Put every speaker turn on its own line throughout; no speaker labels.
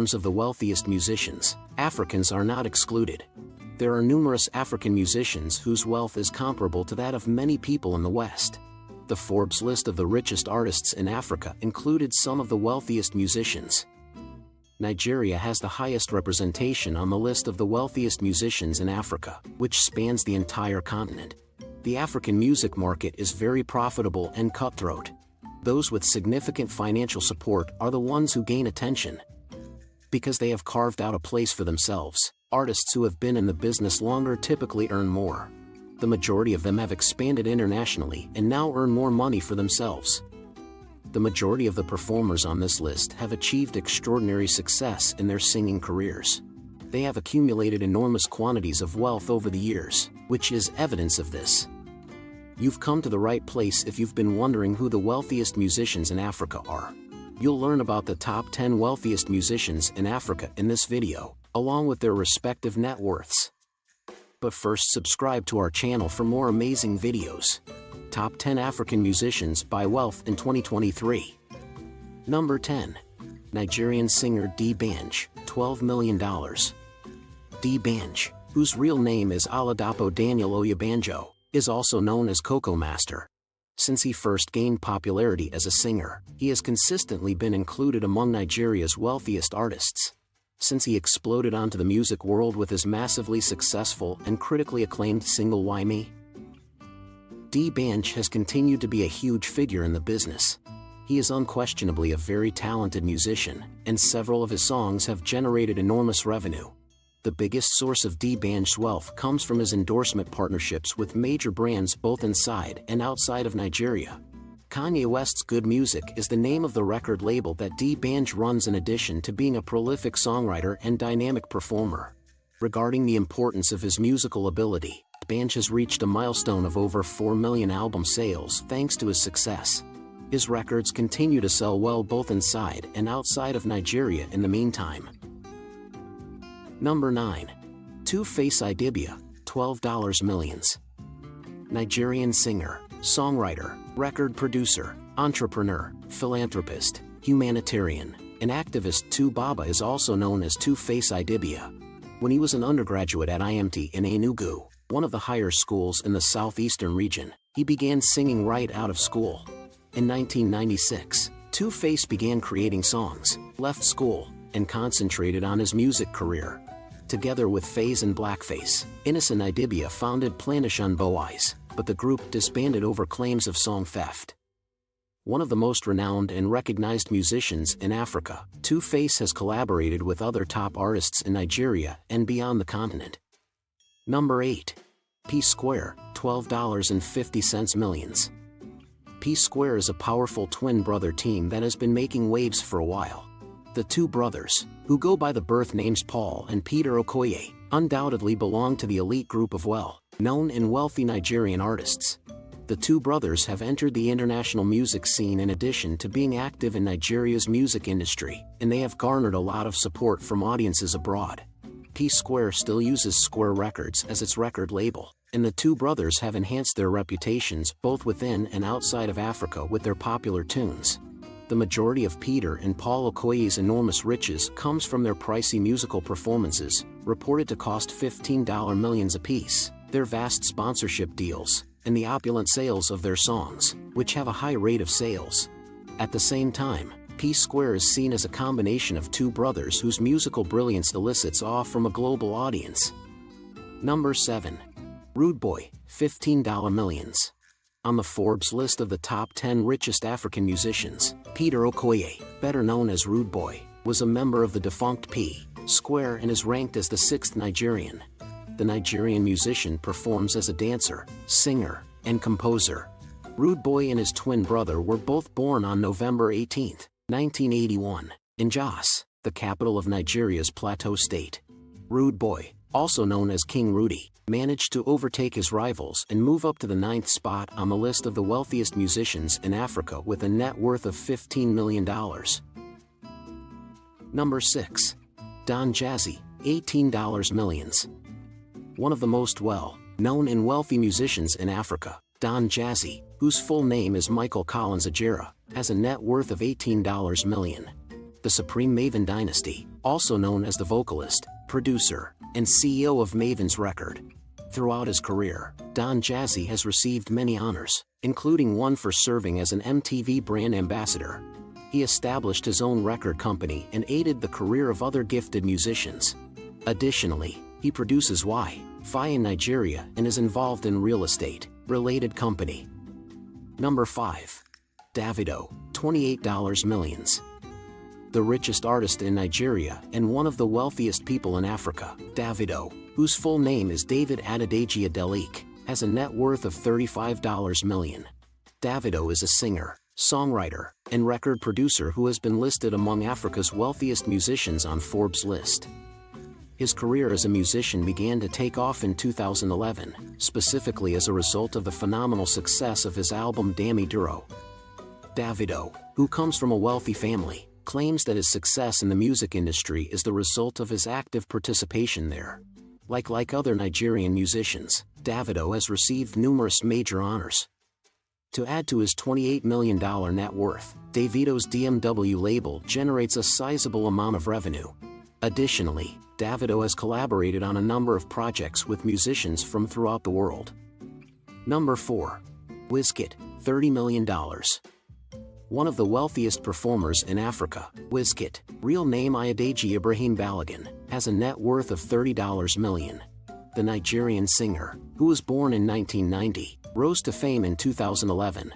terms of the wealthiest musicians, Africans are not excluded. There are numerous African musicians whose wealth is comparable to that of many people in the West. The Forbes list of the richest artists in Africa included some of the wealthiest musicians. Nigeria has the highest representation on the list of the wealthiest musicians in Africa, which spans the entire continent. The African music market is very profitable and cutthroat. Those with significant financial support are the ones who gain attention. Because they have carved out a place for themselves, artists who have been in the business longer typically earn more. The majority of them have expanded internationally and now earn more money for themselves. The majority of the performers on this list have achieved extraordinary success in their singing careers. They have accumulated enormous quantities of wealth over the years, which is evidence of this. You've come to the right place if you've been wondering who the wealthiest musicians in Africa are. You'll learn about the top 10 wealthiest musicians in Africa in this video, along with their respective net worths. But first, subscribe to our channel for more amazing videos. Top 10 African musicians by wealth in 2023. Number 10. Nigerian singer D Banj, $12 million. D Banj, whose real name is Oladapo Daniel Oyebanjo, is also known as Koko Master. Since he first gained popularity as a singer, he has consistently been included among Nigeria's wealthiest artists. Since he exploded onto the music world with his massively successful and critically acclaimed single Why Me?, D Banj has continued to be a huge figure in the business. He is unquestionably a very talented musician, and several of his songs have generated enormous revenue. The biggest source of D Banj's wealth comes from his endorsement partnerships with major brands both inside and outside of Nigeria. Kanye West's Good Music is the name of the record label that D Banj runs in addition to being a prolific songwriter and dynamic performer. Regarding the importance of his musical ability, Banj has reached a milestone of over 4 million album sales thanks to his success. His records continue to sell well both inside and outside of Nigeria in the meantime. Number 9. TwoFace Idibia, $12 million. Nigerian singer, songwriter, record producer, entrepreneur, philanthropist, humanitarian, and activist Baba is also known as TwoFace Idibia. When he was an undergraduate at IMT in Enugu, one of the higher schools in the southeastern region, he began singing right out of school. In 1996, TwoFace began creating songs, left school, and concentrated on his music career. Together with FaZe and Blackface, Innocent Idibia founded Plantation Boys, but the group disbanded over claims of song theft. One of the most renowned and recognized musicians in Africa, TwoFace has collaborated with other top artists in Nigeria and beyond the continent. Number 8. PSquare, $12.50 million. PSquare is a powerful twin brother team that has been making waves for a while. The two brothers, who go by the birth names Paul and Peter Okoye, undoubtedly belong to the elite group of well-known and wealthy Nigerian artists. The two brothers have entered the international music scene in addition to being active in Nigeria's music industry, and they have garnered a lot of support from audiences abroad. PSquare still uses Square Records as its record label, and the two brothers have enhanced their reputations both within and outside of Africa with their popular tunes. The majority of Peter and Paul Okoye's enormous riches comes from their pricey musical performances, reported to cost $15 millions apiece, their vast sponsorship deals, and the opulent sales of their songs, which have a high rate of sales. At the same time, PSquare is seen as a combination of two brothers whose musical brilliance elicits awe from a global audience. Number 7. Rudeboy, $15 millions. On the Forbes list of the top 10 richest African musicians, Peter Okoye, better known as Rudeboy, was a member of the defunct PSquare and is ranked as the 6th Nigerian. The Nigerian musician performs as a dancer, singer, and composer. Rudeboy and his twin brother were both born on November 18, 1981, in Jos, the capital of Nigeria's Plateau State. Rudeboy, also known as King Rudy, managed to overtake his rivals and move up to the 9th spot on the list of the wealthiest musicians in Africa with a net worth of $15 million. Number 6. Don Jazzy, $18 millions. One of the most well-known and wealthy musicians in Africa, Don Jazzy, whose full name is Michael Collins Ajira, has a net worth of $18 million. The Supreme Maven dynasty, also known as the vocalist, producer, and CEO of Maven's Record. Throughout his career, Don Jazzy has received many honors, including one for serving as an MTV brand ambassador. He established his own record company and aided the career of other gifted musicians. Additionally, he produces Fi in Nigeria and is involved in real estate-related company. Number 5. Davido, $28 millions. The richest artist in Nigeria and one of the wealthiest people in Africa, Davido, whose full name is David Adedeji Adeleke, has a net worth of $35 million. Davido is a singer, songwriter, and record producer who has been listed among Africa's wealthiest musicians on Forbes' list. His career as a musician began to take off in 2011, specifically as a result of the phenomenal success of his album Dami Duro. Davido, who comes from a wealthy family, claims that his success in the music industry is the result of his active participation there. Like other Nigerian musicians, Davido has received numerous major honors. To add to his $28 million net worth, Davido's DMW label generates a sizable amount of revenue. Additionally, Davido has collaborated on a number of projects with musicians from throughout the world. Number 4. Wizkit, $30 million. One of the wealthiest performers in Africa, Wizkit, real name Adedeji Ibrahim Balogun, has a net worth of $30 million. The Nigerian singer, who was born in 1990, rose to fame in 2011.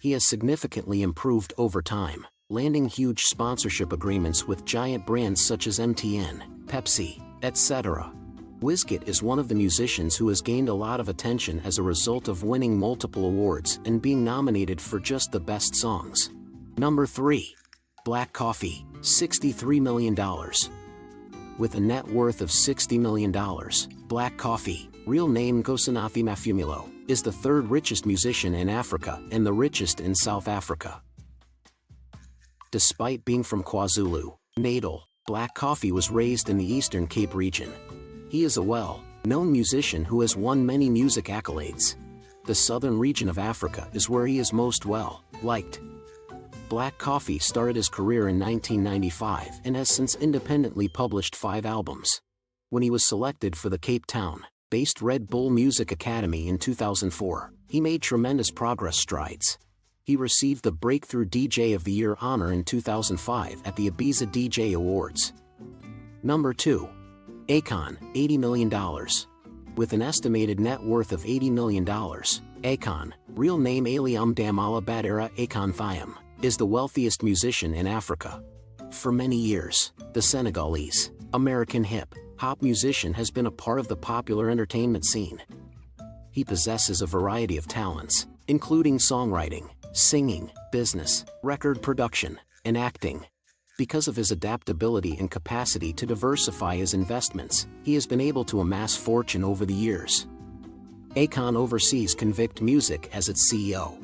He has significantly improved over time, landing huge sponsorship agreements with giant brands such as MTN, Pepsi, etc. Wizkit is one of the musicians who has gained a lot of attention as a result of winning multiple awards and being nominated for just the best songs. Number 3. Black Coffee, $63 million. With a net worth of $60 million, Black Coffee, real name Gosanathi Mafumilo, is the third richest musician in Africa and the richest in South Africa. Despite being from KwaZulu-Natal, Black Coffee was raised in the Eastern Cape region. He is a well-known musician who has won many music accolades. The southern region of Africa is where he is most well-liked. Black Coffee started his career in 1995 and has since independently published 5 albums. When he was selected for the Cape Town-based Red Bull Music Academy in 2004, he made tremendous strides. He received the Breakthrough DJ of the Year honor in 2005 at the Ibiza DJ Awards. Number 2. Akon, $80 million. With an estimated net worth of $80 million, Akon, real name Aliam Damala Badera Akon Thiam, is the wealthiest musician in Africa. For many years, the Senegalese, American hip-hop musician has been a part of the popular entertainment scene. He possesses a variety of talents, including songwriting, singing, business, record production, and acting. Because of his adaptability and capacity to diversify his investments, he has been able to amass fortune over the years. Akon oversees Convict Music as its CEO.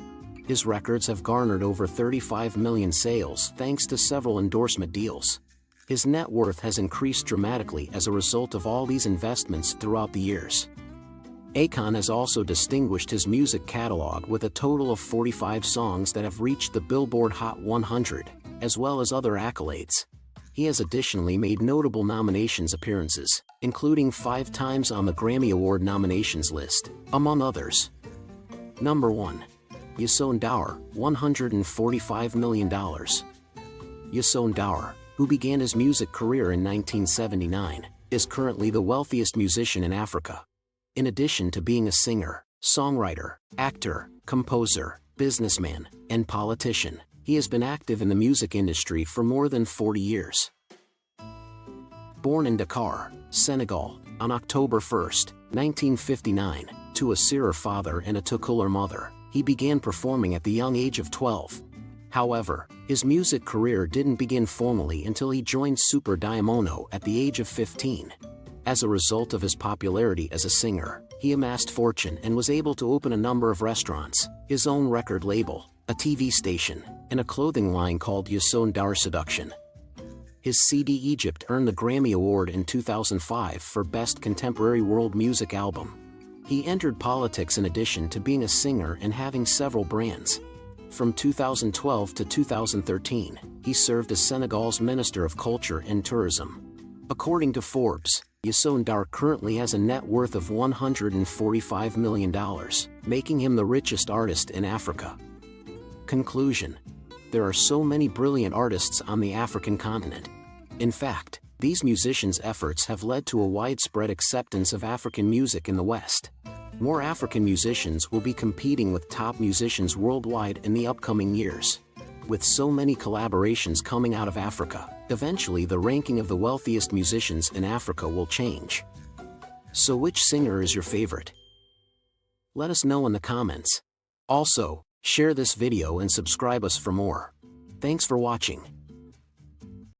His records have garnered over 35 million sales thanks to several endorsement deals. His net worth has increased dramatically as a result of all these investments throughout the years. Akon has also distinguished his music catalog with a total of 45 songs that have reached the Billboard Hot 100, as well as other accolades. He has additionally made notable nominations appearances, including 5 times on the Grammy Award nominations list, among others. Number 1. Yusuf Dawa, $145 million. Yusuf Dawa, who began his music career in 1979, is currently the wealthiest musician in Africa. In addition to being a singer, songwriter, actor, composer, businessman, and politician, he has been active in the music industry for more than 40 years. Born in Dakar, Senegal, on October 1, 1959, to a Serer father and a Tukulur mother, he began performing at the young age of 12. However, his music career didn't begin formally until he joined Super Diamono at the age of 15. As a result of his popularity as a singer, he amassed fortune and was able to open a number of restaurants, his own record label, a TV station, and a clothing line called Yusuf Dawa Seduction. His CD Egypt earned the Grammy Award in 2005 for Best Contemporary World Music Album. He entered politics in addition to being a singer and having several brands. From 2012 to 2013, he served as Senegal's Minister of Culture and Tourism. According to Forbes, Yusuf Dawa currently has a net worth of $145 million, making him the richest artist in Africa. Conclusion: there are so many brilliant artists on the African continent. In fact, these musicians' efforts have led to a widespread acceptance of African music in the West. More African musicians will be competing with top musicians worldwide in the upcoming years. With so many collaborations coming out of Africa, eventually the ranking of the wealthiest musicians in Africa will change. So which singer is your favorite? Let us know in the comments. Also, share this video and subscribe us for more. Thanks for watching.